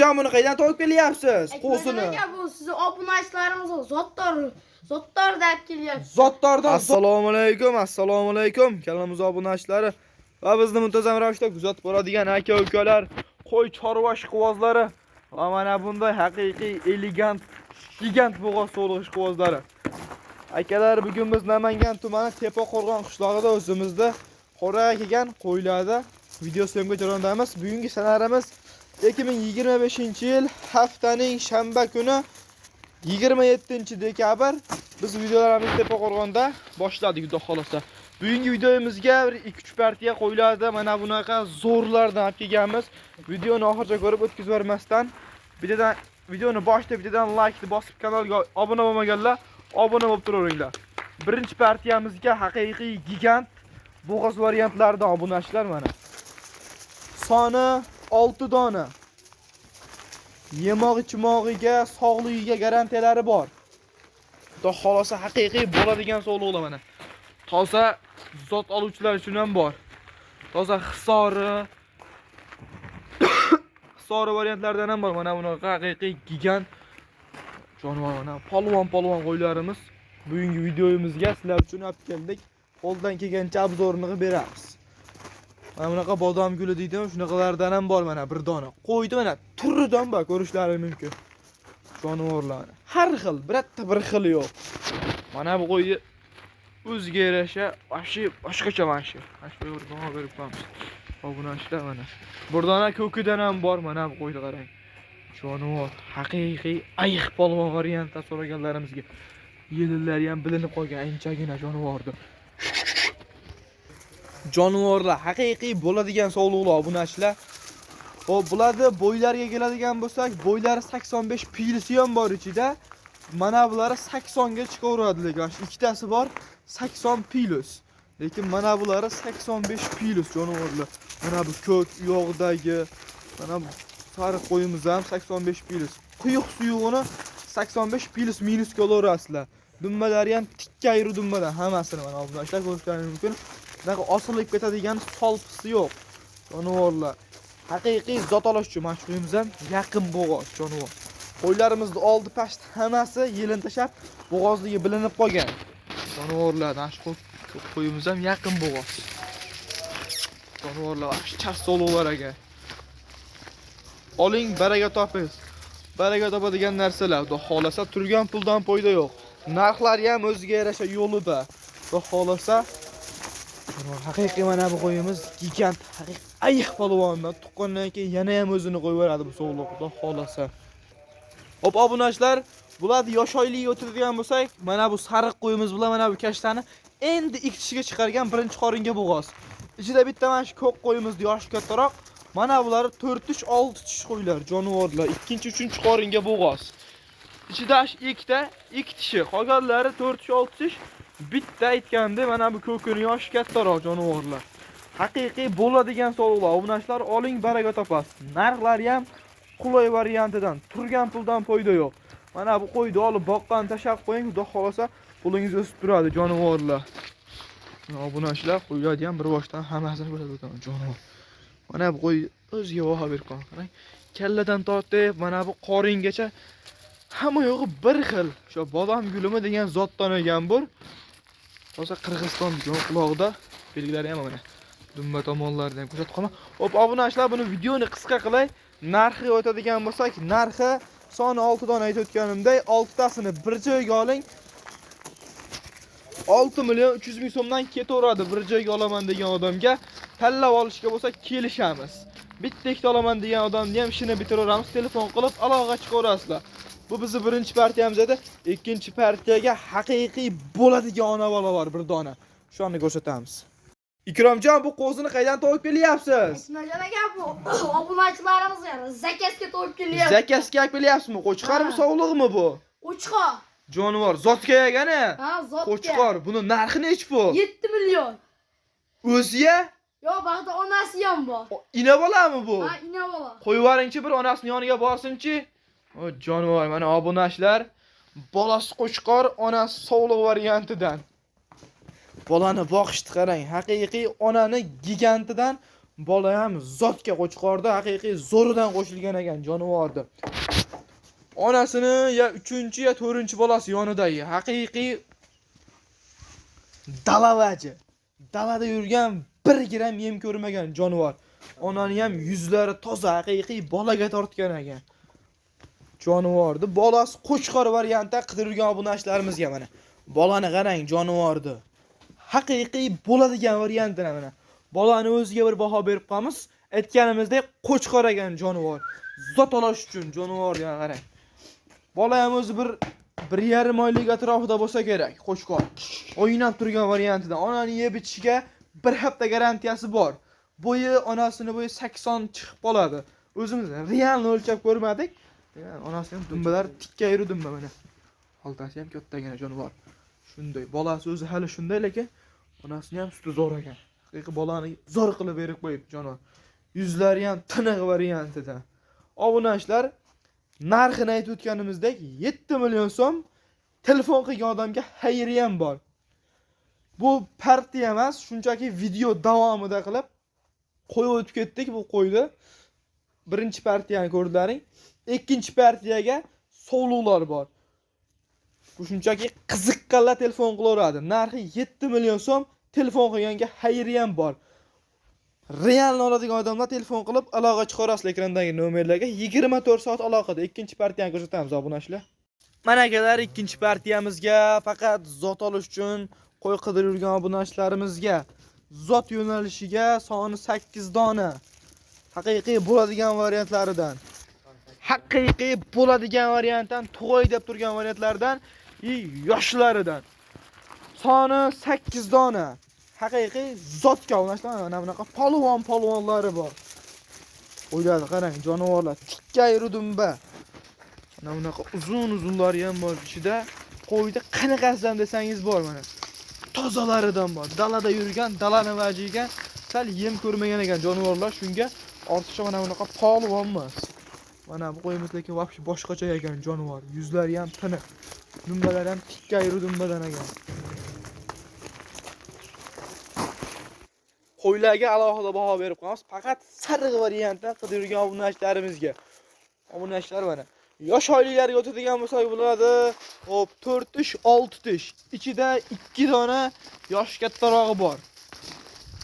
Buni qaydan topib kelyapsiz? Qo'sini. Bu sizni obunachilarimiz zotdor deb kelyapti. Zotdordan. Assalomu alaykum. Kanalimiz obunachilari va bizni muntazam ravishda kuzatib boradigan aka-ukalar, qo'y chorva ishqibozlari va mana bunday haqiqiy elegant, gigant bo'g'oz so'lg'ish ishqibozlari. Akalar, bugun biz Namangan tumani Tepaqo'rg'on qishlog'ida o'zimizda qo'raga kelgan qo'ylarda video syomka jarayonidamiz. Bugungi sanarimiz 2025-yil haftaning shanba kuni 27-dekabr biz videolarimizni Tepaqo'rg'onda boshladik, xudo xolasa. Bugungi videomizga 2-3 partiya qo'ylarda mana bunaqa zo'rlardan olib kelganmiz. Videoni oxirigacha ko'rib o'tkazib yubormasdan, videoni boshida videodan like bosib, kanalga obuna bo'lmaganlar obuna bo'lib turaveringlar. Birinchi partiyamizga haqiqiy gigant bo'g'oz variantlaridan obunachilar mana. Soni 6 dona. Yemoq-ichmog'iga, sog'ligiga garantiyalari bor. Xudo xolasa haqiqiy bo'ladigan sog'liqlar mana. Toza zot oluvchilar uchun ham bor. Toza hisori variantlardan ham bor. Mana bunaqa haqiqiy gigant jonivorlar, polvon qo'ylarimiz bugungi videomizga sizlar uchun olib keldik. Qo'ldan kelgancha obzorini qilib beramiz. Mana bunaqa bodom guli deydi, shunaqalardan ham bor mana bir dona. Qo'ydi mana turidan bor, ko'rishlaringiz mumkin. Jonivorlar har xil, bitta bir xil yo'q. Mana bu qo'yni o'ziga yarasha boshqacha mana shu. Mana shu o'rg'on berib qo'yamiz. Obunachilar mana. Bir dona ko'kidan ham bor, mana bu qo'yni qarang. Jonivor, haqiqiy ayiq polvon variantda so'raganlarimizga yelillari ham bilinib qolgan anchagina jonivordir. Jonivorlar haqiqiy bo'ladigan sog'liqlar obunachilar. Xo'p, bularni bo'ylarga keladigan bo'lsak, bo'ylari 85 pilisi ham bor ichida. Mana bular 80 ga chiqaveradi, lekin ikkitasi bor 80 pilis. Lekin mana bular 85 pilis jonivorlar. Mana bu ko'k uyog'idagi, mana bu sariq qo'yimiz ham 85 pilis. Quyuq suyug'ini 85 pilis minus kalorarsizlar. Dummalari ham tikkayru dummadan hammasini mana obunachilar ko'rishlaringiz mumkin. Bunaqa osilib ketadigan solpisi yo'q. Jonivorlar haqiqiy zot olish uchun mana shu qo'yimiz ham yaqin bo'g'oz jonivor. Qo'ylarimizning oldi past hammasi yelin tashab bo'g'ozligi bilinib qolgan. Jonivorlar mana shu qo'yimiz ham yaqin bo'g'oz. Jonivorlar chas so'luvlar aka. Oling, baraka topingiz. Baraka topadigan narsalar, xudo xolasa turgan puldan foyda yo'q. Narxlari ham o'ziga yarasha yo'lida. Xudo xolasa haqiqiy mana bu qo'yimiz gigant, haqiqiy ayiq polvondan tuqqandan keyin yana ham o'zini qo'yib beradi bu sog'liq, xudo xolasa. Hop, obunachilar, bularni yosh oyligiga o'tadigan bo'lsak, mana bu sariq qo'yimiz bilan mana bu kashtani endi iktishiga chiqargan birinchi qoringa bo'g'oz. Ichida bitta mana shu ko'k qo'yimizni yoshi kattaroq. Mana bular 4-6 tish qo'ylar, jonivorlar, ikkinchi, uchinchi qoringa bo'g'oz. Ichida ikkita, ikki tishi, qolganlari 4-6 tish. Bitta aytganda mana bu ko'kini yoshi kattaroq jonivorlar. Haqiqiy bo'ladigan sog'liqlar, obunachilar oling, baraka topasiz. Narxlari ham qulay variantidan, turgan puldan foyda yo'q. Mana bu qo'yni olib boqqan tashab qo'ying, xudo xolasa pulingiz o'sib turadi jonivorlar. Obunachilar qo'ylarni ham bir boshdan hammasini ko'rsatib o'taman jonivor. Mana bu qo'y o'ziga baho berib qo'ying, qarang. Kalladan tortib, mana bu qoringacha hamma yo'g'i bir xil. Shu bodom gulimi degan zotdan olgan bor. Hozir Qirg'iziston quloqda belgilari ham mana. Dumma tomonlaridan ko'rsatib qo'yaman. Hop, obunachilar, buni videoni qisqa qilay. Narxiga o'tadigan bo'lsak, narxi soni 6 dona aytib o'tganimday, 6 tasini bir joyga oling. 6 million 300 ming so'mdan ketaveradi bir joyga olaman degan odamga. Tanlab olishga bo'lsa kelishamiz. Bitta ikkita olaman degan odamni ham ishini bitiraveramiz, telefon qilib aloqa chiqarasizlar. Bu bizni birinchi partiyamiz edi. Ikkinchi partiyaga haqiqiy bo'ladigan ona bola bor bir dona. Shuni ko'rsatamiz. Ikromjon, bu qo'zini qaydan topib kelyapsiz? Ismoiljon aka, bu obunachilarimiz zakasga to'yib kelyapti. Zakasga olib kelyapsizmi? Qo'chqormi, sog'liqmi bu? Qo'chqor. Jonivor, zotga yagani? Ha, zotga. Qo'chqor, buni narxi nech pul? 7 million. O'ziya? Yo, baxtda onasi ham bor. Ina bolami bu? Ha, ina bola. Qo'yib yuboringchi, bir onasining yoniga borsinchi. O jonivor, mana obunachilar, bolasi qo'chqor, onasi sog'liq variantidan. Bolani boqishni qarang, haqiqiy onani gigantidan bola ham zotga qo'chqorda haqiqiy zo'ridan qo'shilgan ekan, jonivordi. Onasini ya 3-chi ya 4-chi bolasi yonidagi haqiqiy dalavachi. Dalada yurgan 1 gram yem ko'rmagan jonivor. Onani ham yuzlari toza, haqiqiy bolaga tortgan ekan. Jonivordi. Bolasi qo'chqor variantda qidirgan obunashlarimizga mana. Bolani qarang, jonivordi. Haqiqiy bo'ladigan variantini mana. Bolani o'ziga bir baho berib qo'yamiz. Aytganimizdek qo'chqor ekan jonivor. Zot olash uchun jonivorga qarang. Bola ham o'zi bir 1,5 oylik atrofida bo'lsa kerak, qo'chqor. O'ynab turgan variantida. Onani yeb ichishiga 1 hafta garantiyasi bor. Bo'yi onasini bo'yi 80 chiqib qoladi. O'zimiz realni o'lchab ko'rmadik. Onasi ham dumbalar tikka yuri dumba mana. Xaltasi ham kattagina jonivor. Shunday. Bolasi o'zi hali shunday lekin onasini ham suti zo'r ekan. Haqiqiy bolani zo'r qilib berib qo'yib jonivor. Yuzlari ham tiniq variantida. Obunachilar, narxini aytib o'tganimizdek 7 million so'm telefon qilgan odamga xayri ham bor. Bu partiya emas, shunchaki video davomida qilib qo'yib o'tib ketdik bu qo'ydi. Birinchi partiyani ko'rdilaring. Ikkinchi partiyaga sovlular bor. Bu shunchaki qiziqqanlar telefon qilaveradi. Narxi 7 million so'm, telefon qilganga xayri ham bor. Realni oladigan odamlar telefon qilib aloqa chiqarasiz ekrandagi nomerlarga 24 soat aloqada. Ikkinchi partiyani ko'rsatamiz obunachilar. Mana akalar, ikkinchi partiyamizga faqat zot olish uchun qo'y qidirib yurgan obunachilarimizga zot yo'nalishiga soni 8 dona. Haqiqiy bo'ladigan variantlaridan. Haqiqiy bo'ladigan variantdan, to'g'ay deb turgan variantlardan, yoshlaridan. Soni 8 dona. Haqiqiy zotga obunachilar, mana bunaqa polvonlari bor. O'yladi, qarang, jonivorlar tikka yurudimba. Mana bunaqa uzunlari ham bor ichida. Qo'yda qanaqasidan desangiz bor mana. Tozalaridan bor. Dalada yurgan, dalani vajiga sal yem ko'rmagan ekan jonivorlar, shunga ortiqcha mana bunaqa polvon emas. Mana bu qo'yimiz lekin vobshe boshqacha ekan jonivor. Yuzlari ham tiniq. Dumbalari ham tikka yurudimbadan ekan. Qo'ylarga alohida baho berib qo'yamiz. Faqat sariq variantdan qidirgan obunachilarimizga. Obunachilar mana. Yosh oyliklarga o'tadigan bo'lsak bo'ladi. Hop, 4 tish, 6 tish. Ichida 2 dona yosh kattarog'i bor.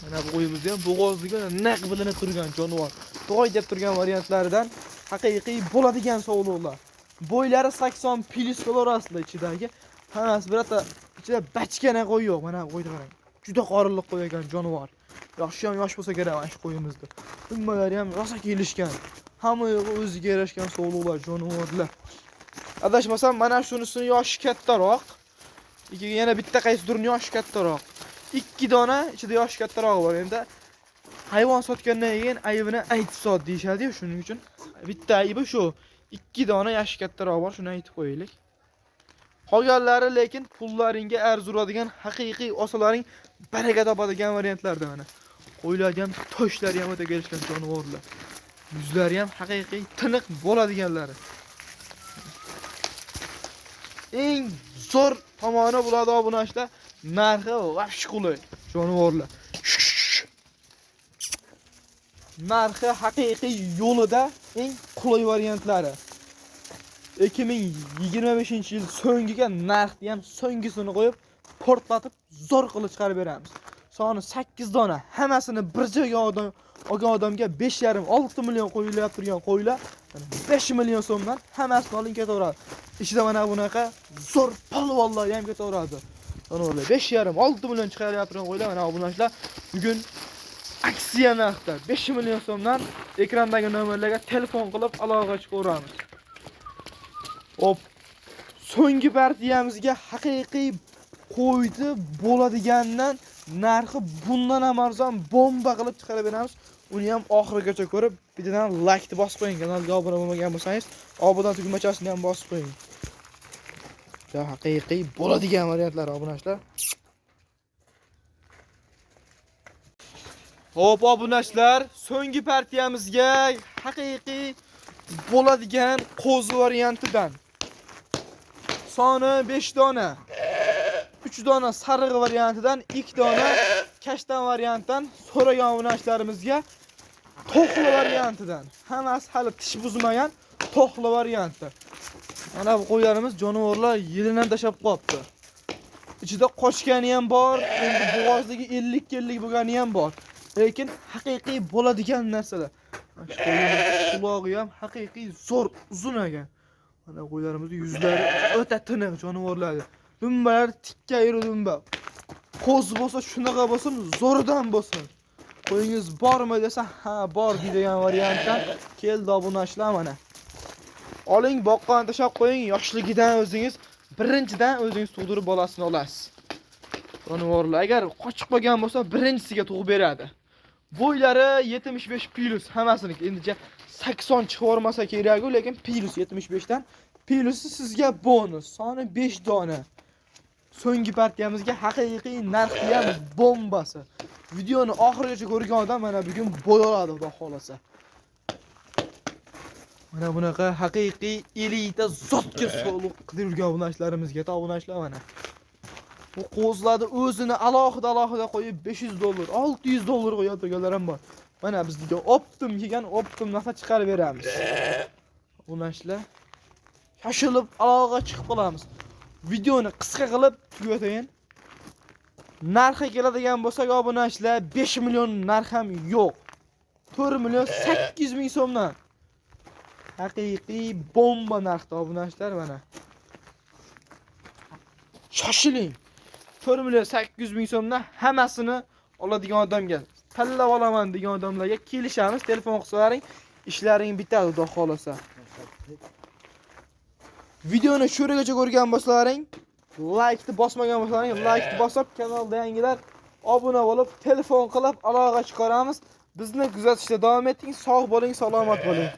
Mana bu qo'yimizda ham bo'g'ozliga naq bilinib turgan jonivor. To'g'ay deb turgan variantlaridan haqiqiy bo'ladigan sovluqlar. Bo'ylari 80 plus bo'lorasizlar ichidagi. Hammasi birata ichida bachkana qo'y yo'q. Mana bu qo'yni qarang. Juda qorinliq qo'y ekan jonivor. Yoshi ham yosh bo'lsa kerak mana shu qo'yimizda. Dummalari ham rosa kelishgan. Hamma yo'g'i o'ziga yarashgan sovluqlar, jonivorlar. Adashmasam mana shunisini yoshi kattaroq. Yana bitta qaysidir yoshi kattaroq. 2 dona ichida yoshi kattaroq bor. Endi hayvon sotgandan keyin aybini aytib sot deyshadi-yu, shuning uchun bitta aybi shu. 2 dona yoshi kattaroq bor, shuni aytib qo'yaylik. Qolganlari lekin pullaringga arzuradigan haqiqiy osalaring baraka topadigan variantlarda mana. Qo'ylarga ham toshlari ham o'ta kelishgan jonivorlar. Yuzlari ham haqiqiy tiniq bo'ladiganlari. Eng zo'r tomoni bo'ladi obunachilar, narxi vobshe qulay jonivorlar. Narxi haqiqiy yo'lida eng qulay variantlari. 2025-yil so'ngiga narxni ham so'ngisini qo'yib, portlatib zo'r qilib chiqarib beramiz. Soni 8 dona, hammasini bir joyga olgan odamga 5,5-6 million qo'yilib turgan qo'ylar 5 million so'mdan hammasini oling ketaveradi. Ichida mana bunaqa zo'r polvonlar ham ketaveradi. Jonivorlar 5,5-6 million chiqarib turgan qo'ylar mana obunachilar bugun aksiya narxda 5 million so'mdan ekrandagi nomerlarga telefon qilib aloqa chiqaramiz. Hop. So'nggi partiyamizga haqiqiy qo'ydi bo'ladigandan narxi bundan ham arzon bomba qilib chiqarib beramiz. Uni ham oxirigacha ko'rib, bittadan like bosib qo'ying. Kanalga obuna bo'lmagan bo'lsangiz, obuna tugmachasini ham bosib qo'ying. Ja, haqiqiy bo'ladigan variantlar obunachilar. Hop obunachilar, so'nggi partiyamizga haqiqiy bo'ladigan qo'zi variantidan. Soni 5 dona. 3 dona sariq variantidan, 2 dona kashtan variantdan so'ragan obunachilarimizga to'qli variantidan. Hammasi hali tish buzmagan to'qli varianti. Mana bu qo'ylarimiz jonivorlar yilidan tashab qopti. Ichida qochgani ham bor, endi bo'g'ozdagi 50 kellik bo'lgani ham bor. Lekin haqiqiy bo'ladigan narsalar. Mana shu qo'ylarimiz qulog'i ham haqiqiy zo'r, uzun ekan. Mana qo'ylarimizning yuzlari o'ta tiniq jonivorlar. Dumbalar tikka yeri dumba. Qo'z bo'lsa shunaqa bo'lsin, zo'ridan bo'lsin. Qo'yingiz bormi desa, ha, bor deydigan variantdan keldi obunachilar mana. Oling, boqqan tashab qo'ying, yoshligidan o'zingiz birinchidan o'zingiz tug'dirib bolasini olasiz. Jonivorlar agar qochib qolgan bo'lsa, birinchisiga tug'ib beradi. Bo'ylari 75 plus hammasiniki. Endi 80 chiqib olmasa kerak-ku, lekin plus 75 dan plusi sizga bonus. Soni 5 dona. So'nggi partiyamizga haqiqiy narxi ham bombasi. Videoni oxirigacha ko'rgan odam mana bugun bo'y oladi, xudo xolasa. Mana bunaqa haqiqiy elita zotga sog'liq qidirgan obunachilarimizga, obunachilar mana. Bu qo'zlarni o'zini alohida qo'yib $500, $600 qo'yib turganlar ham bor. Mana bizga optim kelgan, optim narsa chiqarib beramiz. Obunachilar shoshilib aloqa chiqib qolamiz. Videoni qisqa qilib tugatayin. Narxi keladigan bo'lsak, obunachilar 5 million narx ham yo'q. 4 million 800 ming so'mdan. Haqiqiy bomba narxda obunachilar mana. Shoshiling. 4 million 800 ming so'mdan hammasini oladigan odamga, tanlab olaman degan odamlarga kelishamiz. Telefon qilsalaring, ishlaring bitadi, xudo xolasa. Videoni shu yergacha ko'rgan bo'lsalaring, like ni bosmagan bo'lsalaring, like ni bosib, kanalda yangilar obuna bo'lib, telefon qilib aloqa chiqaramiz. Bizni kuzatishda davom eting. Sog' bo'ling, salomat bo'ling.